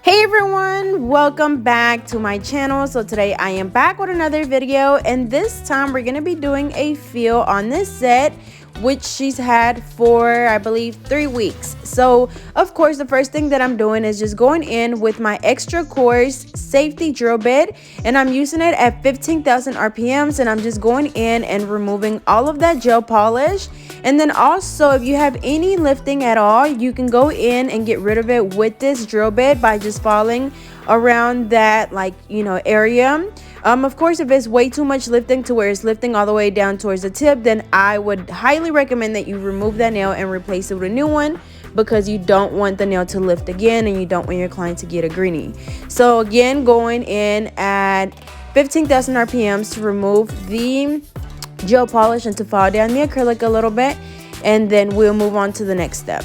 Hey everyone, welcome back to my channel. So today I am back with another video, and this time we're going to be doing a fill on this set, which she's had for I believe 3 weeks. So of course the first thing that I'm doing is just going in with my extra coarse safety drill bit, and I'm using it at 15,000 RPMs, and I'm just going in and removing all of that gel polish. And then also, if you have any lifting at all, you can go in and get rid of it with this drill bit by just following around that area. Of course, if it's way too much lifting to where it's lifting all the way down towards the tip, then I would highly recommend that you remove that nail and replace it with a new one, because you don't want the nail to lift again and you don't want your client to get a greenie. So again, going in at 15,000 RPMs to remove the gel polish and to file down the acrylic a little bit, and then we'll move on to the next step.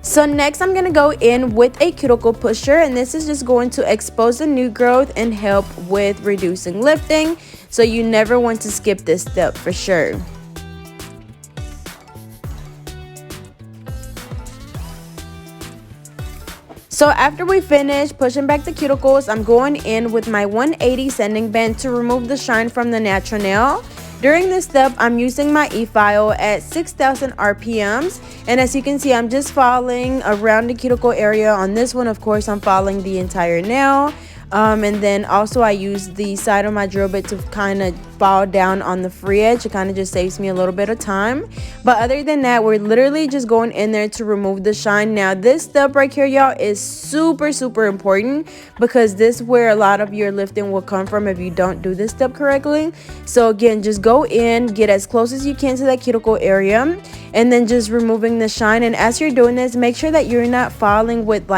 So next I'm going to go in with a cuticle pusher, and this is just going to expose the new growth and help with reducing lifting. So you never want to skip this step for sure. So after we finish pushing back the cuticles, I'm going in with my 180 sanding band to remove the shine from the natural nail. During this step, I'm using my e-file at 6,000 RPMs, and as you can see, I'm just following around the cuticle area. On this one, of course, I'm following the entire nail. And then also I use the side of my drill bit to kind of fall down on the free edge. It kind of just saves me a little bit of time. But other than that, we're literally just going in there to remove the shine. Now this step right here, y'all, is super important, because this is where a lot of your lifting will come from if you don't do this step correctly. So again, just go in, get as close as you can to that cuticle area, and then just removing the shine. And as you're doing this, make sure that you're not falling with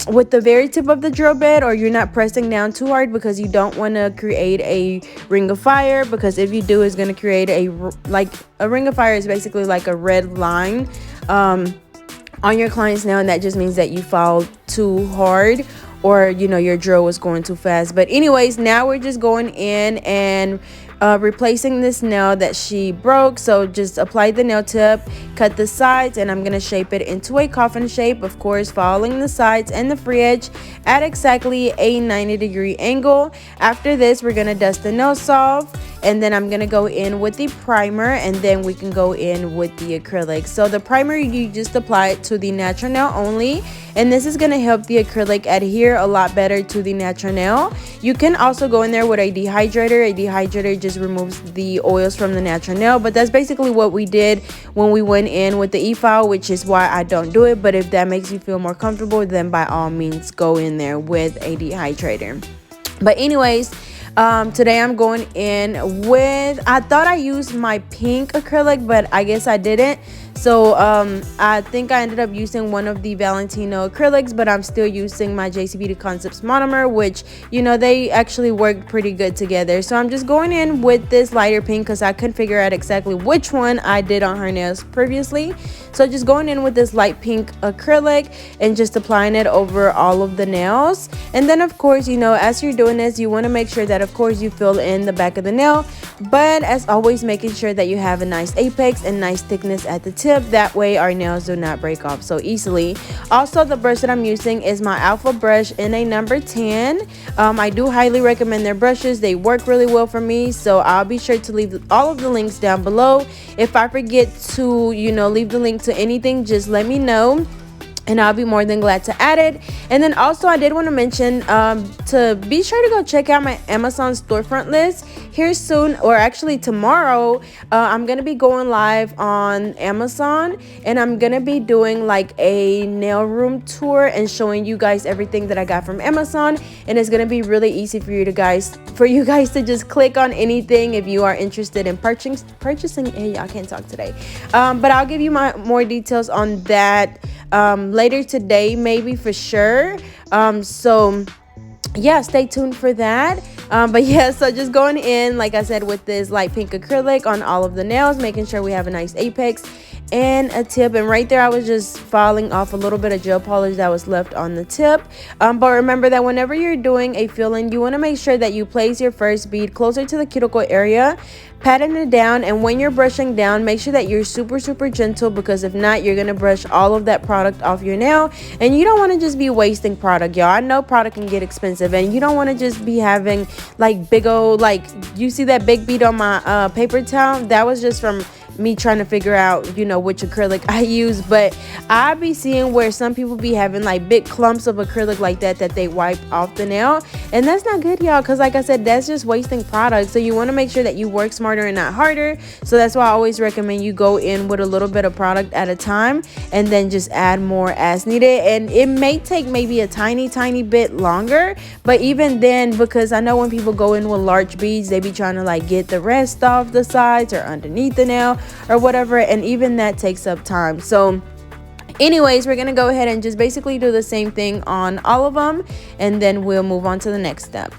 with the very tip of the drill bit, or you're not pressing down too hard, because you don't want to create a ring of fire. Because if you do, it's going to create a ring of fire is basically like a red line on your client's nail, and that just means that you fall too hard, or your drill was going too fast. But anyways, now we're just going in and replacing this nail that she broke. So just apply the nail tip, cut the sides, and I'm gonna shape it into a coffin shape, of course following the sides and the free edge at exactly a 90-degree angle. After this, we're gonna dust the nail soft, and then I'm gonna go in with the primer, and then we can go in with the acrylic. So the primer, you just apply it to the natural nail only, and this is gonna help the acrylic adhere a lot better to the natural nail. You can also go in there with a dehydrator. A dehydrator just removes the oils from the natural nail, but that's basically what we did when we went in with the e-file, which is why I don't do it. But if that makes you feel more comfortable, then by all means go in there with a dehydrator. But anyways, today I'm going in with, I thought I used my pink acrylic, but I guess I didn't. So I think I ended up using one of the Valentino acrylics, but I'm still using my JCB Concepts Monomer, which they actually work pretty good together. So I'm just going in with this lighter pink, because I couldn't figure out exactly which one I did on her nails previously. So just going in with this light pink acrylic and just applying it over all of the nails. And then of course, as you're doing this, you want to make sure that of course you fill in the back of the nail, but as always, making sure that you have a nice apex and nice thickness at the tip. That way our nails do not break off so easily. Also, the brush that I'm using is my Alpha brush in a number 10. I do highly recommend their brushes. They work really well for me, so I'll be sure to leave all of the links down below. If I forget to leave the link to anything, just let me know. and I'll be more than glad to add it. And then also I did want to mention to be sure to go check out my Amazon storefront list here soon, or actually tomorrow. I'm gonna be going live on Amazon, and I'm gonna be doing like a nail room tour and showing you guys everything that I got from Amazon. And it's gonna be really easy for you guys to just click on anything if you are interested in purchasing. Hey, I can't talk today, but I'll give you more details on that later today, maybe, for sure. So yeah, stay tuned for that. But yeah, so just going in, like I said, with this light pink acrylic on all of the nails, making sure we have a nice apex and a tip. And right there I was just filing off a little bit of gel polish that was left on the tip. But remember that whenever you're doing a fill-in, you want to make sure that you place your first bead closer to the cuticle area, patting it down. And when you're brushing down, make sure that you're super gentle, because if not, you're gonna brush all of that product off your nail, and you don't want to just be wasting product, y'all. I know product can get expensive, and you don't want to just be having like big old, like, you see that big bead on my paper towel? That was just from me trying to figure out, you know, which acrylic I use. But I be seeing where some people be having like big clumps of acrylic like that they wipe off the nail, and that's not good, y'all, because like I said, that's just wasting product. So you want to make sure that you work smarter and not harder. So that's why I always recommend you go in with a little bit of product at a time, and then just add more as needed. And it may take maybe a tiny bit longer, but even then, because I know when people go in with large beads, they be trying to like get the rest off the sides or underneath the nail or whatever, and even that takes up time. So anyways, we're gonna go ahead and just basically do the same thing on all of them, and then we'll move on to the next step.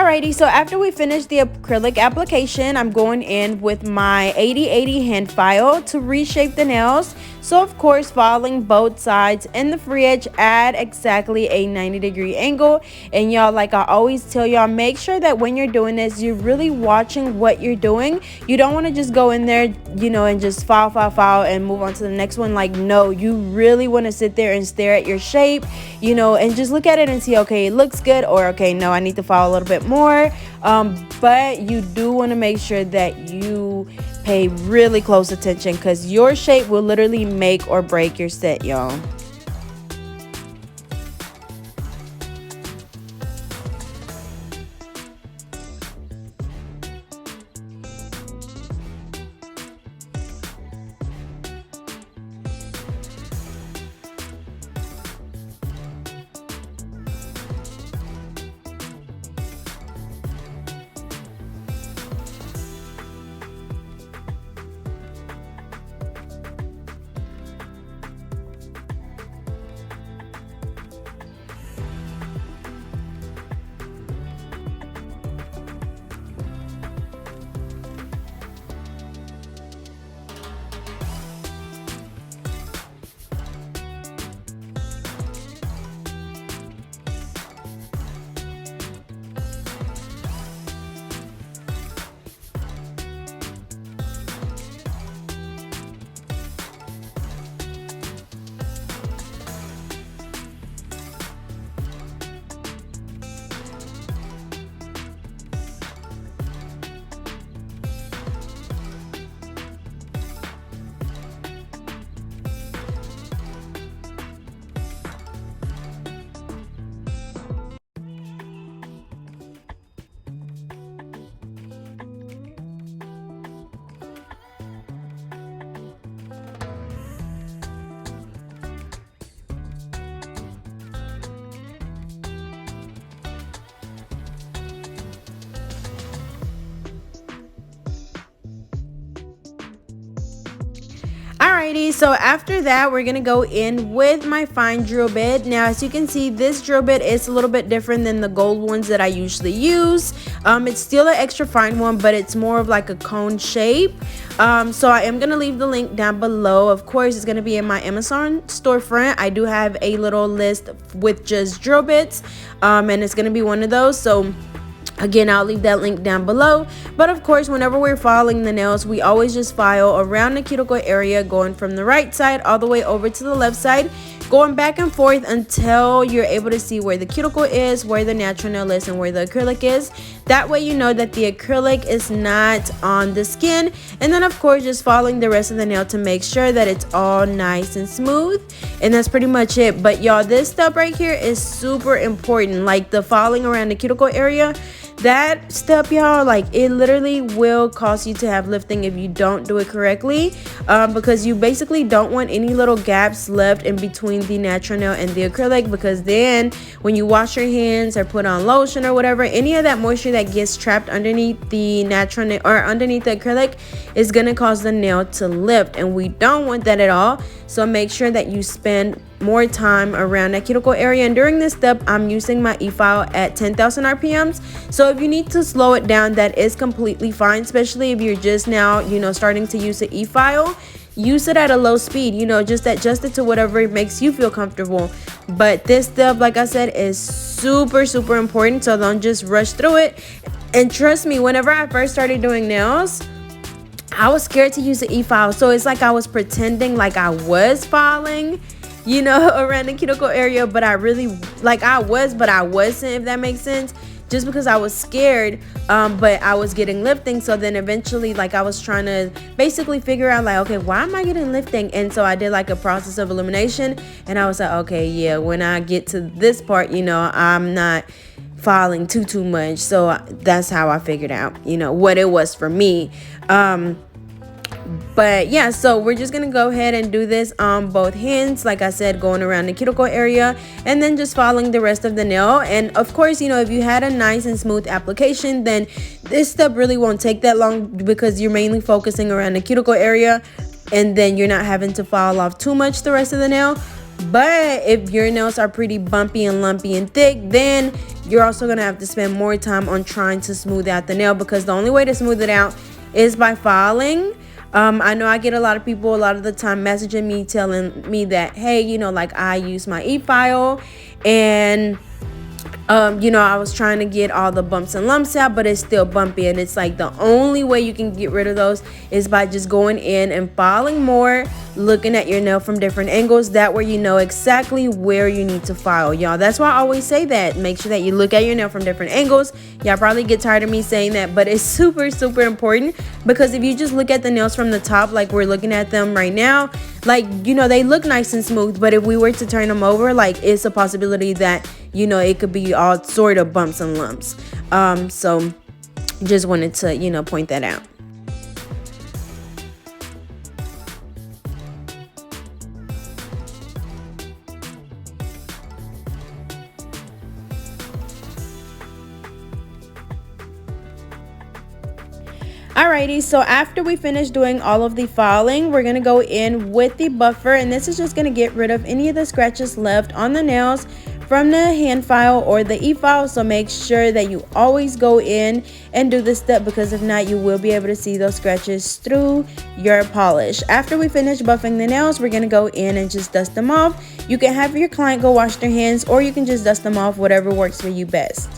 Alrighty, so after we finish the acrylic application, I'm going in with my 80/80 hand file to reshape the nails. So of course, following both sides in the free edge at exactly a 90-degree angle. And y'all, like I always tell y'all, make sure that when you're doing this, you're really watching what you're doing. You don't want to just go in there, you know, and just file and move on to the next one. Like, no, you really want to sit there and stare at your shape, you know, and just look at it and see, okay, it looks good, or okay, no, I need to file a little bit more. But you do want to make sure that you pay really close attention, because your shape will literally make or break your set, y'all. Alrighty, so after that, we're gonna go in with my fine drill bit. Now, as you can see, this drill bit is a little bit different than the gold ones that I usually use. It's still an extra fine one, but it's more of like a cone shape. So I am gonna leave the link down below. Of course, it's gonna be in my Amazon storefront. I do have a little list with just drill bits, and it's gonna be one of those. So again, I'll leave that link down below. But of course, whenever we're filing the nails, we always just file around the cuticle area, going from the right side all the way over to the left side, going back and forth until you're able to see where the cuticle is, where the natural nail is, and where the acrylic is. That way you know that the acrylic is not on the skin. And then of course, just following the rest of the nail to make sure that it's all nice and smooth. And that's pretty much it. But y'all, this step right here is super important, like the filing around the cuticle area. That step, y'all, like it literally will cause you to have lifting if you don't do it correctly, because you basically don't want any little gaps left in between the natural nail and the acrylic, because then when you wash your hands or put on lotion or whatever, any of that moisture that gets trapped underneath the natural nail or underneath the acrylic is going to cause the nail to lift, and we don't want that at all. So make sure that you spend more time around that cuticle area. And during this step, I'm using my e-file at 10,000 RPMs. So if you need to slow it down, that is completely fine, especially if you're just now, you know, starting to use the e-file. Use it at a low speed, you know, just adjust it to whatever makes you feel comfortable. But this step, like I said, is super important, so don't just rush through it. And trust me, whenever I first started doing nails, I was scared to use the e-file. So it's like I was pretending like I was filing, you know, around the cuticle area, but I really, like I was, but I wasn't, if that makes sense. Just because I was scared, but I was getting lifting. So then eventually, like I was trying to basically figure out like, okay, why am I getting lifting? And so I did like a process of elimination, and I was like, okay, yeah, when I get to this part, you know, I'm not filing too much. So that's how I figured out, you know, what it was for me. But yeah, so we're just gonna go ahead and do this on both hands, like I said, going around the cuticle area and then just following the rest of the nail. And of course, you know, if you had a nice and smooth application, then this step really won't take that long, because you're mainly focusing around the cuticle area, and then you're not having to file off too much the rest of the nail. But if your nails are pretty bumpy and lumpy and thick, then you're also gonna have to spend more time on trying to smooth out the nail, because the only way to smooth it out is by filing. I know I get a lot of people a lot of the time messaging me telling me that, hey, you know, like I use my e-file and you know, I was trying to get all the bumps and lumps out, but it's still bumpy. And it's like the only way you can get rid of those is by just going in and filing more, looking at your nail from different angles. That way you know exactly where you need to file, y'all. That's why I always say that. Make sure that you look at your nail from different angles. Y'all probably get tired of me saying that, but it's super, super important, because if you just look at the nails from the top like we're looking at them right now, like, you know, they look nice and smooth, but if we were to turn them over, like, it's a possibility that, you know, it could be all sort of bumps and lumps. So just wanted to, you know, point that out. Alrighty, so after we finish doing all of the filing, we're gonna go in with the buffer, and this is just gonna get rid of any of the scratches left on the nails from the hand file or the e-file. So make sure that you always go in and do this step, because if not, you will be able to see those scratches through your polish. After we finish buffing the nails, we're gonna go in and just dust them off. You can have your client go wash their hands, or you can just dust them off, whatever works for you best.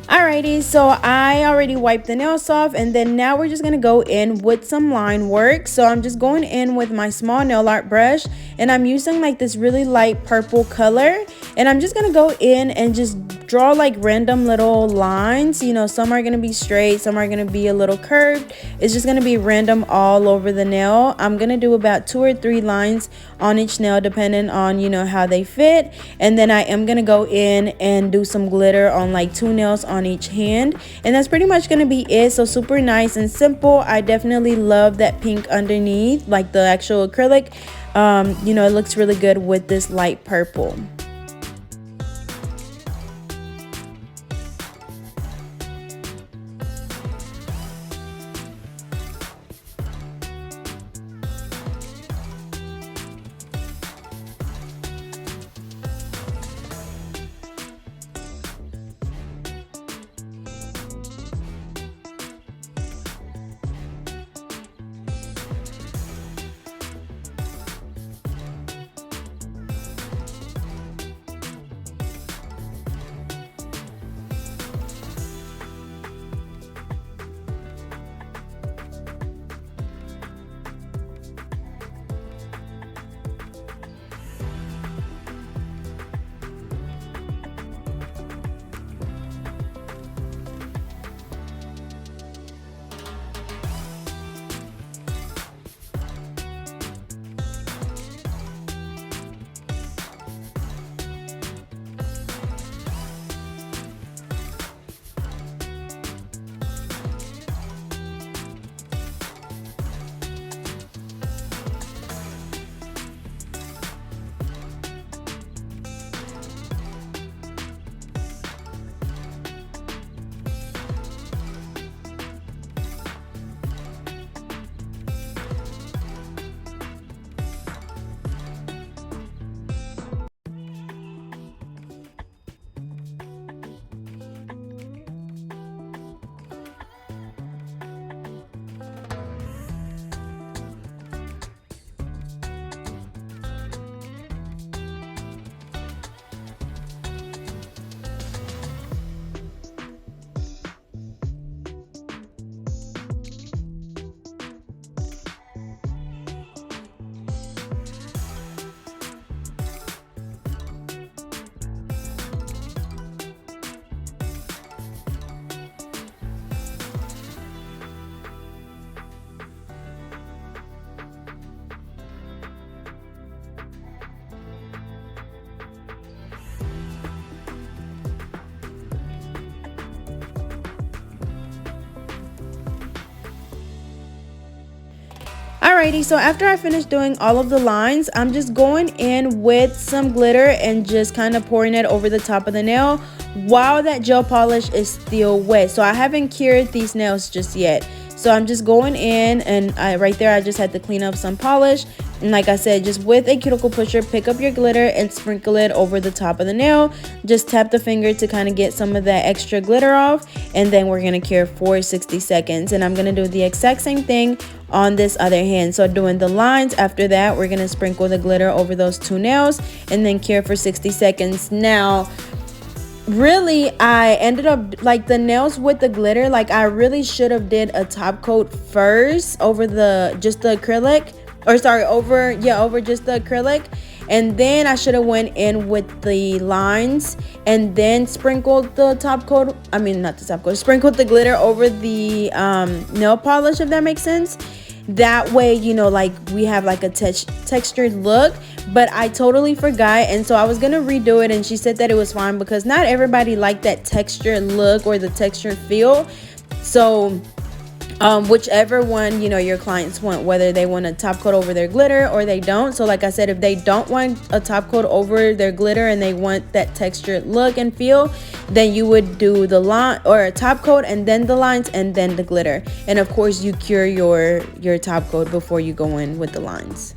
Alrighty, so I already wiped the nails off, and then now we're just gonna go in with some line work. So I'm just going in with my small nail art brush, and I'm using like this really light purple color, and I'm just gonna go in and just draw like random little lines. You know, some are gonna be straight, some are gonna be a little curved. It's just gonna be random all over the nail. I'm gonna do about 2 or 3 lines on each nail depending on, you know, how they fit. And then I am gonna go in and do some glitter on like 2 nails on each hand, and that's pretty much gonna be it. So super nice and simple. I definitely love that pink underneath, like the actual acrylic. You know, it looks really good with this light purple. Alrighty, so after I finish doing all of the lines, I'm just going in with some glitter and just kind of pouring it over the top of the nail while that gel polish is still wet. So I haven't cured these nails just yet. So I'm just going in, and right there I just had to clean up some polish. And like I said, just with a cuticle pusher, pick up your glitter and sprinkle it over the top of the nail. Just tap the finger to kind of get some of that extra glitter off, and then we're going to cure for 60 seconds. And I'm going to do the exact same thing on this other hand. So doing the lines, after that we're going to sprinkle the glitter over those two nails and then cure for 60 seconds. Now, really, I ended up like the nails with the glitter, like I really should have did a top coat first over just the acrylic, or sorry, over just the acrylic, and then I should have went in with the lines and then sprinkled the top coat, I mean not the top coat, sprinkled the glitter over the nail polish, if that makes sense. That way, you know, like we have like a textured look. But I totally forgot, and so I was gonna redo it, and she said that it was fine because not everybody liked that textured look or the textured feel. So whichever one, you know, your clients want, whether they want a top coat over their glitter or they don't. So like I said, if they don't want a top coat over their glitter and they want that textured look and feel, then you would do the line or a top coat and then the lines and then the glitter. And of course you cure your top coat before you go in with the lines.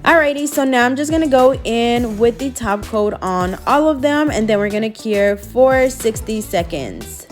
Alrighty, so now I'm just gonna go in with the top coat on all of them, and then we're gonna cure for 60 seconds.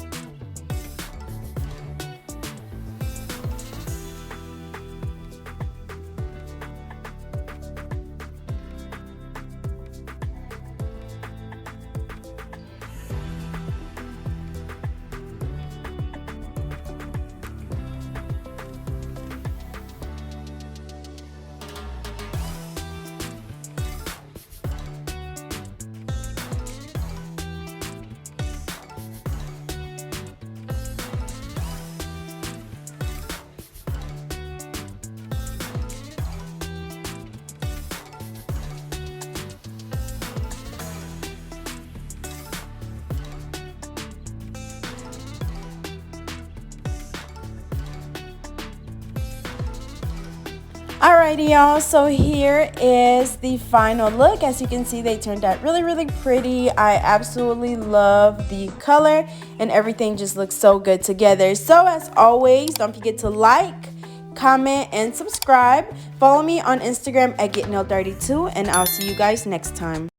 Alrighty, y'all, so here is the final look. As you can see, they turned out really, really pretty. I absolutely love the color, and everything just looks so good together. So as always, don't forget to like, comment, and subscribe. Follow me on Instagram at GetNailDirty2, and I'll see you guys next time.